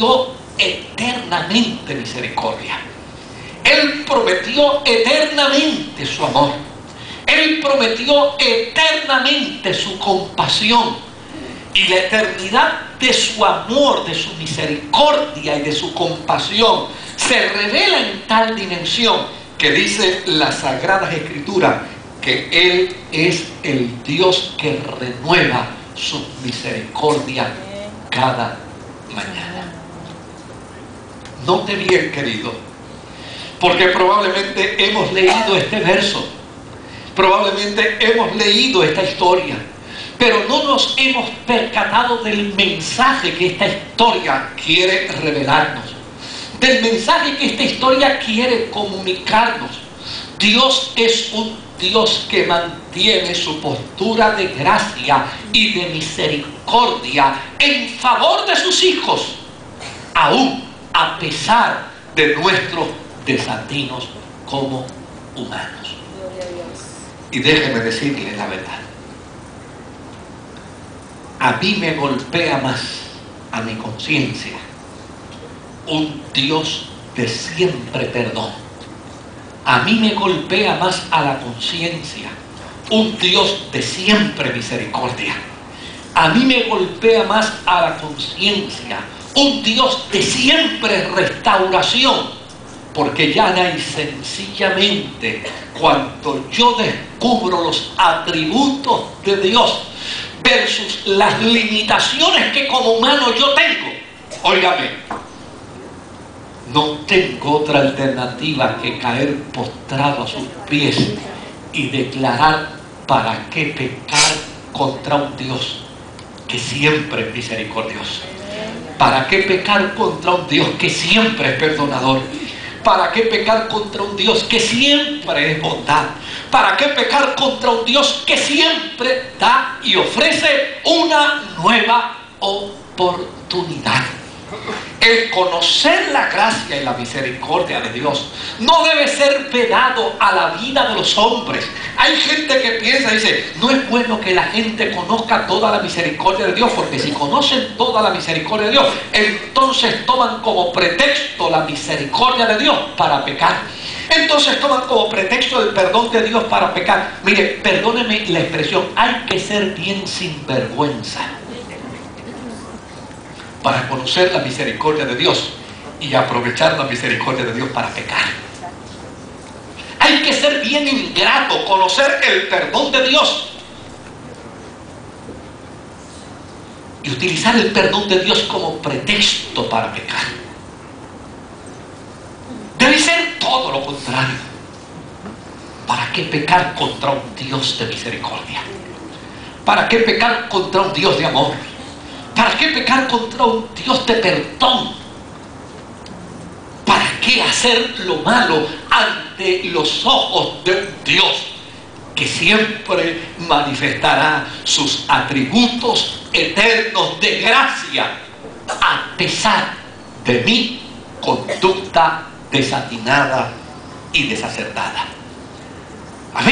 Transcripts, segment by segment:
prometió eternamente misericordia. Él prometió eternamente su amor. Él prometió eternamente su compasión. Y la eternidad de su amor, de su misericordia y de su compasión se revela en tal dimensión que dice las Sagradas Escrituras que Él es el Dios que renueva su misericordia cada mañana. Note bien, querido, porque probablemente hemos leído este verso, probablemente hemos leído esta historia, pero no nos hemos percatado del mensaje que esta historia quiere revelarnos, del mensaje que esta historia quiere comunicarnos. Dios es un Dios que mantiene su postura de gracia y de misericordia en favor de sus hijos, aún a pesar de nuestros desatinos como humanos. Y déjeme decirle la verdad. A mí me golpea más a mi conciencia un Dios de siempre perdón. A mí me golpea más a la conciencia un Dios de siempre misericordia. A mí me golpea más a la conciencia un Dios de siempre restauración, porque llana y sencillamente cuando yo descubro los atributos de Dios versus las limitaciones que como humano yo tengo, óigame, no tengo otra alternativa que caer postrado a sus pies y declarar: ¿para qué pecar contra un Dios que siempre es misericordioso? ¿Para qué pecar contra un Dios que siempre es perdonador? ¿Para qué pecar contra un Dios que siempre es bondad? ¿Para qué pecar contra un Dios que siempre da y ofrece una nueva oportunidad? El conocer la gracia y la misericordia de Dios no debe ser vedado a la vida de los hombres. Hay gente que piensa y dice: no es bueno que la gente conozca toda la misericordia de Dios, porque si conocen toda la misericordia de Dios, entonces toman como pretexto la misericordia de Dios para pecar. Entonces toman como pretexto el perdón de Dios para pecar. Mire, perdóneme la expresión, hay que ser bien sinvergüenza para conocer la misericordia de Dios y aprovechar la misericordia de Dios para pecar. Hay que ser bien ingrato, conocer el perdón de Dios y utilizar el perdón de Dios como pretexto para pecar. Debe ser todo lo contrario. ¿Para qué pecar contra un Dios de misericordia? ¿Para qué pecar contra un Dios de amor? ¿Para qué pecar contra un Dios de perdón? ¿Para qué hacer lo malo ante los ojos de un Dios que siempre manifestará sus atributos eternos de gracia a pesar de mi conducta desatinada y desacertada? A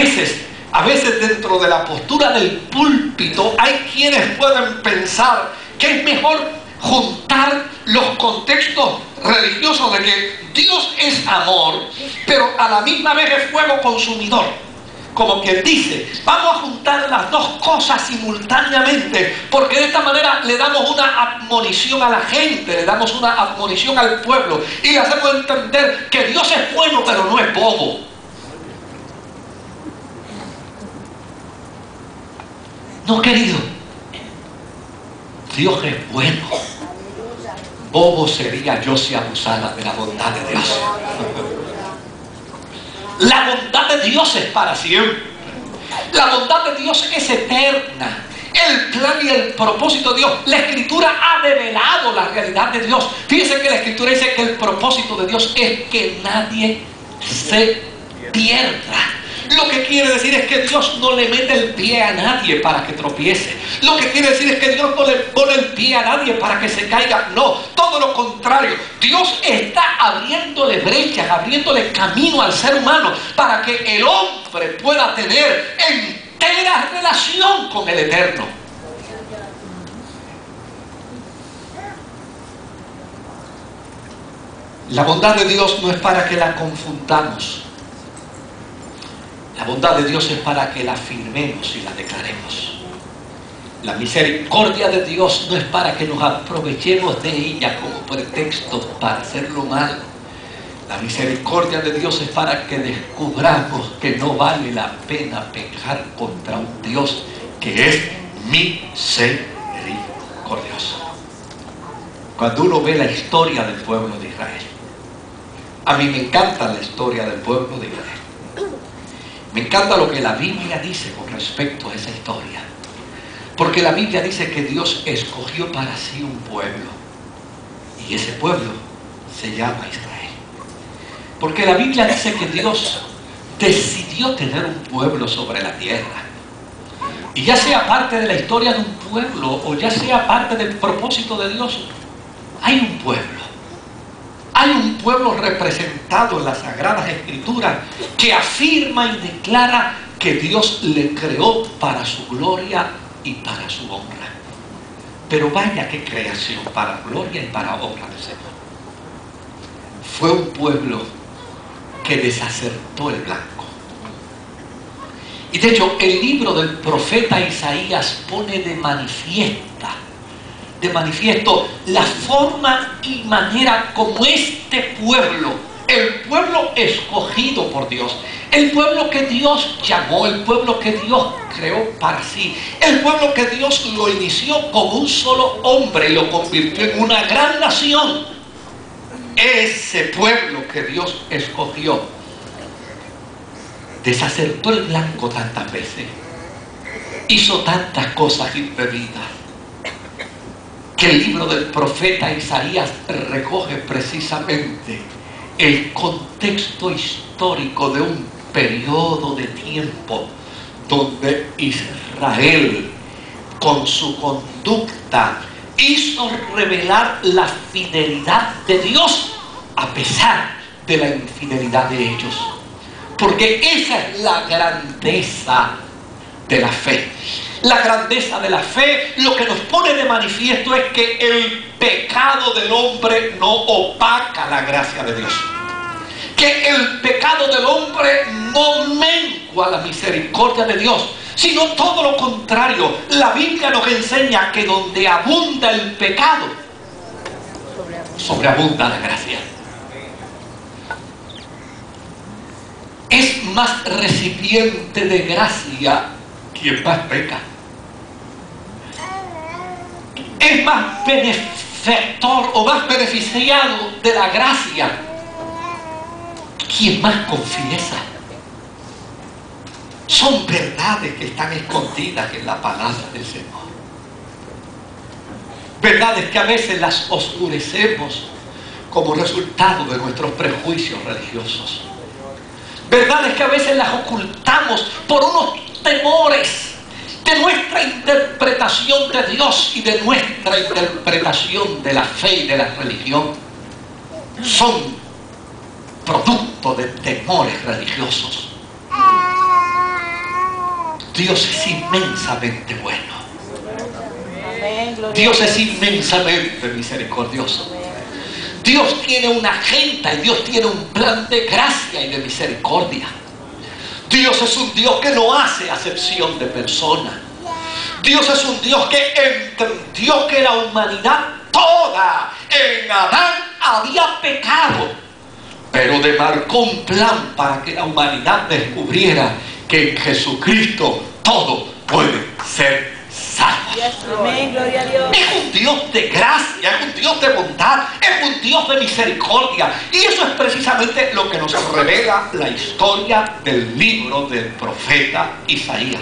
veces dentro de la postura del púlpito hay quienes pueden pensar que es mejor juntar los contextos religiosos de que Dios es amor, pero a la misma vez es fuego consumidor. Como quien dice, vamos a juntar las dos cosas simultáneamente, porque de esta manera le damos una admonición a la gente, le damos una admonición al pueblo y le hacemos entender que Dios es bueno, pero no es bobo. No, querido, Dios es bueno. Bobo sería yo si abusara de la bondad de Dios. La bondad de Dios es para siempre. La bondad de Dios es eterna. El plan y el propósito de Dios. La Escritura ha develado la realidad de Dios. Fíjense que la Escritura dice que el propósito de Dios es que nadie se pierda. Lo que quiere decir es que Dios no le mete el pie a nadie para que tropiece. Lo que quiere decir es que Dios no le pone el pie a nadie para que se caiga. No, todo lo contrario. Dios está abriéndole brechas, abriéndole camino al ser humano para que el hombre pueda tener entera relación con el Eterno. La bondad de Dios no es para que la confundamos. La bondad de Dios es para que la afirmemos y la declaremos. La misericordia de Dios no es para que nos aprovechemos de ella como pretexto para hacerlo mal. La misericordia de Dios es para que descubramos que no vale la pena pecar contra un Dios que es misericordioso. Cuando uno ve la historia del pueblo de Israel, a mí me encanta la historia del pueblo de Israel. Me encanta lo que la Biblia dice con respecto a esa historia. Porque la Biblia dice que Dios escogió para sí un pueblo. Y ese pueblo se llama Israel. Porque la Biblia dice que Dios decidió tener un pueblo sobre la tierra. Y ya sea parte de la historia de un pueblo o ya sea parte del propósito de Dios, hay un pueblo. Hay un pueblo representado en las Sagradas Escrituras que afirma y declara que Dios le creó para su gloria y para su honra. Pero vaya qué creación, para gloria y para honra del Señor. Fue un pueblo que desacertó el blanco. Y de hecho, el libro del profeta Isaías pone de manifiesto la forma y manera como este pueblo, el pueblo escogido por Dios, el pueblo que Dios llamó, el pueblo que Dios creó para sí, el pueblo que Dios lo inició con un solo hombre y lo convirtió en una gran nación. Ese pueblo que Dios escogió desacertó el blanco tantas veces, hizo tantas cosas indebidas, que el libro del profeta Isaías recoge precisamente el contexto histórico de un periodo de tiempo donde Israel, con su conducta, hizo revelar la fidelidad de Dios a pesar de la infidelidad de ellos. Porque esa es la grandeza de la fe. La grandeza de la fe lo que nos pone de manifiesto es que el pecado del hombre no opaca la gracia de Dios. Que el pecado del hombre no mengua la misericordia de Dios, sino todo lo contrario. La Biblia nos enseña que donde abunda el pecado, sobreabunda la gracia. Es más recipiente de gracia quien más peca. Es más benefactor o más beneficiado de la gracia quien más confiesa. Son verdades que están escondidas en la palabra del Señor. Verdades que a veces las oscurecemos como resultado de nuestros prejuicios religiosos. Verdades que a veces las ocultamos por unos temores de nuestra interpretación de Dios y de nuestra interpretación de la fe y de la religión. Son producto de temores religiosos. Dios es inmensamente bueno. Dios es inmensamente misericordioso. Dios tiene una agenda y Dios tiene un plan de gracia y de misericordia. Dios es un Dios que no hace acepción de personas. Dios es un Dios que entendió que la humanidad toda en Adán había pecado, pero demarcó un plan para que la humanidad descubriera que en Jesucristo todo puede ser salvo. Amén, gloria a Dios. Es un Dios de gracia, es un Dios de bondad, es un Dios de misericordia. Y eso es precisamente lo que nos revela la historia del libro del profeta Isaías.